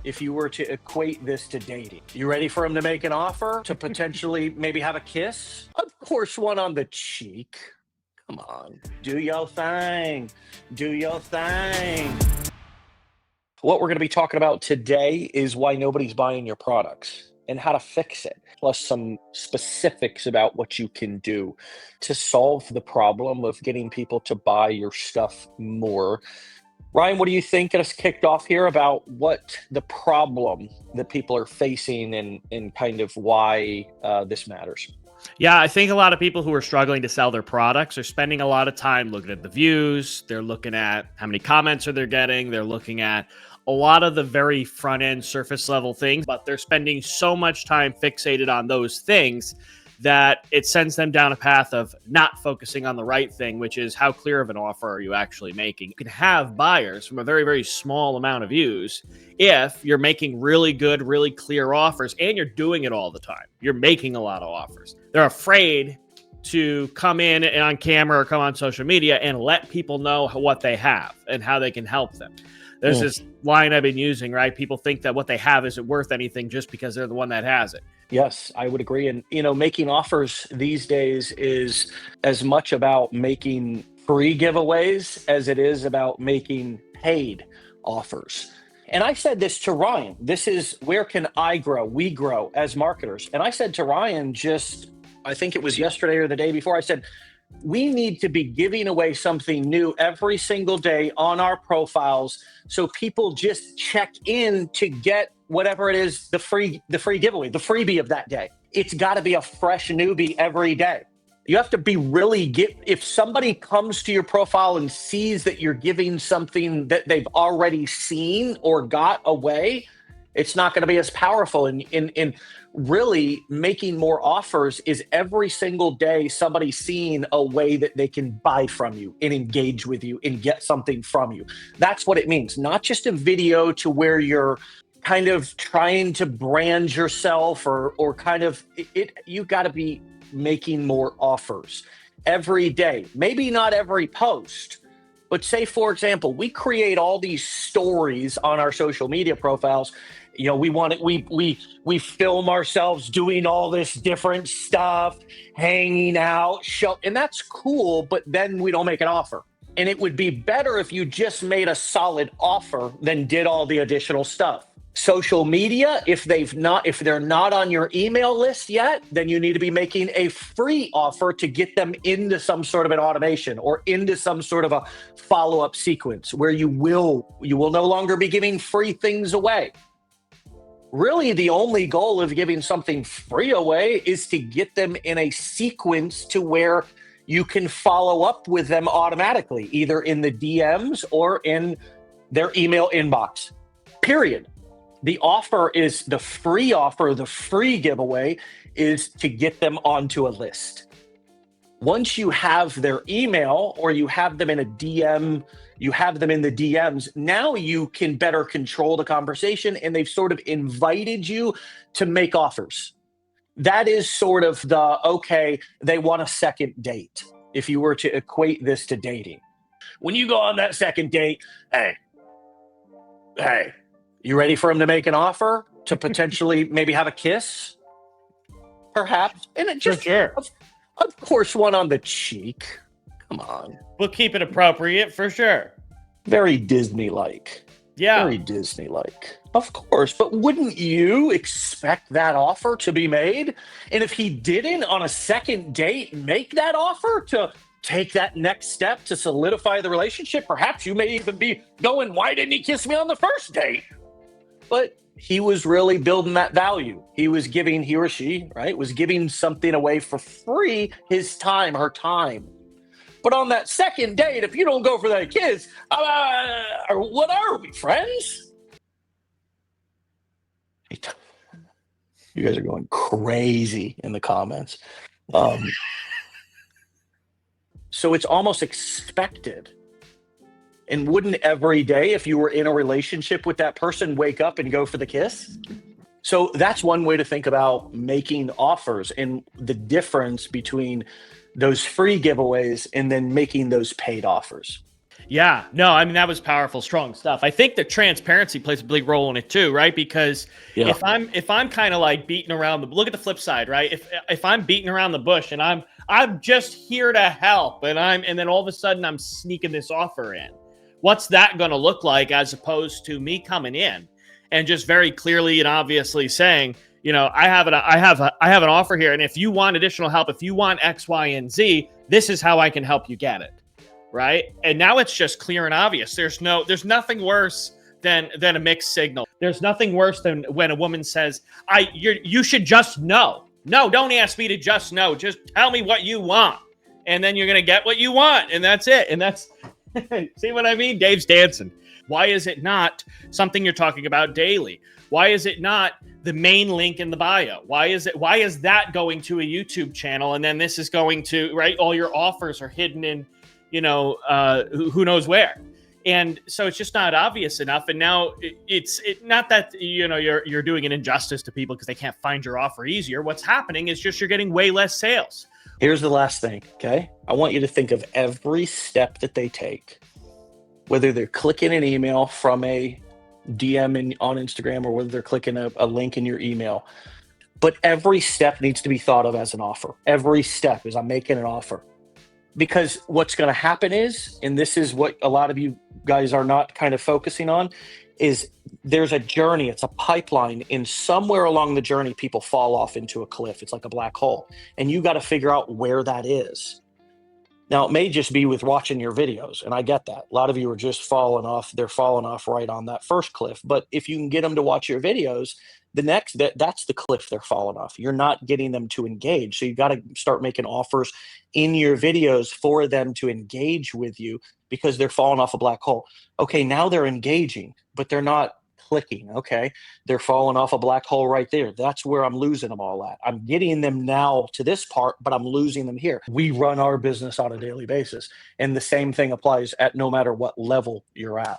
if you were to equate this to dating. You ready for him to make an offer to potentially maybe have a kiss? Of course, one on the cheek. Come on, do your thing. Do your thing. What we're going to be talking about today is why nobody's buying your products and how to fix it, plus some specifics about what you can do to solve the problem of getting people to buy your stuff more. Ryan, what do you think? Get us kicked off here about what the problem that people are facing and kind of why this matters. Yeah, I think a lot of people who are struggling to sell their products are spending a lot of time looking at the views. They're looking at how many comments are they getting. They're looking at a lot of the very front end surface level things, but they're spending so much time fixated on those things that it sends them down a path of not focusing on the right thing, which is how clear of an offer are you actually making. You can have buyers from a very, very small amount of views if you're making really good, really clear offers and you're doing it all the time. You're making a lot of offers. They're afraid to come in on camera or come on social media and let people know what they have and how they can help them. There's this line I've been using, right? People think that what they have isn't worth anything just because they're the one that has it. Yes, I would agree. And, making offers these days is as much about making free giveaways as it is about making paid offers. And I said this to Ryan, this is where can I grow? We grow as marketers. And I said to Ryan I think it was yesterday or the day before, I said, we need to be giving away something new every single day on our profiles so people just check in to get whatever it is, the free giveaway, the freebie of that day. It's got to be a fresh newbie every day. You have to be if somebody comes to your profile and sees that you're giving something that they've already seen or got away, it's not going to be as powerful. And really making more offers is every single day somebody seeing a way that they can buy from you and engage with you and get something from you. That's what it means. Not just a video to where you're kind of trying to brand yourself or kind of you got to be making more offers every day. Maybe not every post, but say, for example, we create all these stories on our social media profiles. We film ourselves doing all this different stuff, hanging out, and that's cool, but then we don't make an offer. And it would be better if you just made a solid offer than did all the additional stuff. Social media, if they're not on your email list yet, then you need to be making a free offer to get them into some sort of an automation or into some sort of a follow-up sequence where you will no longer be giving free things away. Really, the only goal of giving something free away is to get them in a sequence to where you can follow up with them automatically, either in the DMs or in their email inbox, period. The offer is the free offer, the free giveaway is to get them onto a list. Once you have their email or you have them in a DM, you have them in the DMs, now you can better control the conversation and they've sort of invited you to make offers. That is sort of they want a second date, if you were to equate this to dating. When you go on that second date, hey, you ready for him to make an offer to potentially maybe have a kiss? Perhaps. And it just, sure. Of course, one on the cheek. Come on. We'll keep it appropriate for sure. Very Disney-like. Yeah. Very Disney-like. Of course. But wouldn't you expect that offer to be made? And if he didn't on a second date make that offer to take that next step to solidify the relationship, perhaps you may even be going, why didn't he kiss me on the first date? But he was really building that value. He or she, right, was giving something away for free, his time, her time. But on that second date, if you don't go for that kiss, what are we, friends? You guys are going crazy in the comments. So it's almost expected. And wouldn't every day, if you were in a relationship with that person, wake up and go for the kiss? So that's one way to think about making offers and the difference between those free giveaways and then making those paid offers. Yeah, no, I mean that was powerful, strong stuff. I think that transparency plays a big role in it too, right? Because Yeah. if I'm kind of like beating around the look at the flip side, right? If I'm beating around the bush and I'm just here to help and then all of a sudden I'm sneaking this offer in. What's that going to look like as opposed to me coming in and just very clearly and obviously saying, I have an offer here, and if you want additional help, if you want X, Y, and Z, this is how I can help you get it. Right. And now it's just clear and obvious. There's nothing worse than a mixed signal. There's nothing worse than when a woman says, you should just know. No, don't ask me to just know. Just tell me what you want. And then you're going to get what you want. And that's it. And that's, see what I mean? Dave's dancing. Why is it not something you're talking about daily? Why is it not the main link in the bio? Why is that going to a YouTube channel? And then this is going to, right? All your offers are hidden in, who knows where. And so it's just not obvious enough. And now it's not that, you're doing an injustice to people because they can't find your offer easier. What's happening is just you're getting way less sales. Here's the last thing, okay? I want you to think of every step that they take, whether they're clicking an email from a DM on Instagram or whether they're clicking a link in your email. But every step needs to be thought of as an offer. Every step is I'm making an offer. Because what's going to happen is, and this is what a lot of you guys are not kind of focusing on, is there's a journey, it's a pipeline, and somewhere along the journey, people fall off into a cliff. It's like a black hole. And you got to figure out where that is. Now, it may just be with watching your videos, and I get that. A lot of you are just falling off. They're falling off right on that first cliff. But if you can get them to watch your videos, that's the cliff they're falling off. You're not getting them to engage. So you got to start making offers in your videos for them to engage with you because they're falling off a black hole. Okay, now they're engaging, but they're not clicking. Okay, they're falling off a black hole right there. That's where I'm losing them all at. I'm getting them now to this part, but I'm losing them here. We run our business on a daily basis. And the same thing applies at no matter what level you're at.